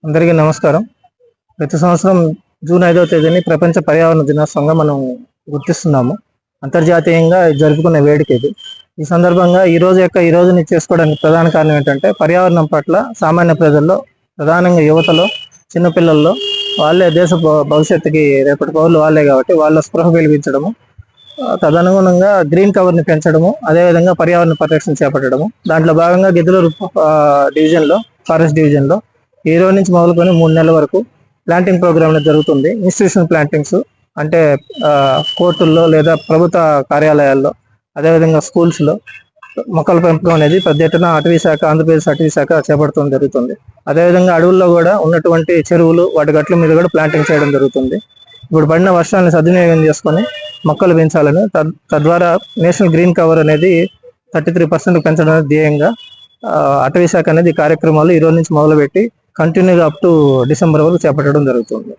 అందరికీ నమస్కారం. ప్రతి సంవత్సరం జూన్ 5వ తేదీని ప్రపంచ పర్యావరణ దినోత్సవంగా మనం గుర్తిస్తున్నాము. అంతర్జాతీయంగా జరుపుకునే వేడుక ఇది. ఈ సందర్భంగా ఈ రోజుని చేసుకోవడానికి ప్రధాన కారణం ఏంటంటే, పర్యావరణం పట్ల సామాన్య ప్రజల్లో, ప్రధానంగా యువతలో, చిన్నపిల్లల్లో వాళ్ళే దేశ భవిష్యత్తుకి రేపటి పౌరులు వాళ్ళే కాబట్టి వాళ్ళ స్పృహ వెలిగించడము, తదనుగుణంగా గ్రీన్ కవర్ని పెంచడము, అదేవిధంగా పర్యావరణ పరిరక్షణ చేపట్టడము. దాంట్లో భాగంగా గిద్దలూరు డివిజన్లో, ఫారెస్ట్ డివిజన్లో ఈ రోజు నుంచి మొదలుకొని 3 నెలల వరకు ప్లాంటింగ్ ప్రోగ్రామ్ జరుగుతుంది. ఇన్స్టిట్యూషనల్ ప్లాంటింగ్స్ అంటే కోర్టుల్లో లేదా ప్రభుత్వ కార్యాలయాల్లో, అదేవిధంగా స్కూల్స్లో మొక్కల పెంపకం అనేది పెద్ద ఎత్తున ఆంధ్రప్రదేశ్ అటవీ శాఖ చేపడుతూ జరుగుతుంది. అదేవిధంగా అడవుల్లో కూడా ఉన్నటువంటి చెరువులు, వాటి గట్ల మీద కూడా ప్లాంటింగ్ చేయడం జరుగుతుంది. ఇప్పుడు పడిన వర్షాలను సద్వినియోగం చేసుకొని మొక్కలు పెంచాలని, తద్వారా నేషనల్ గ్రీన్ కవర్ అనేది 33% పెంచడం ధ్యేయంగా అటవీ శాఖ అనేది కార్యక్రమాలు ఈ రోజు నుంచి మొదలుపెట్టి కంటిన్యూగా అప్ టు డిసెంబర్ వరకు చేపట్టడం జరుగుతుంది.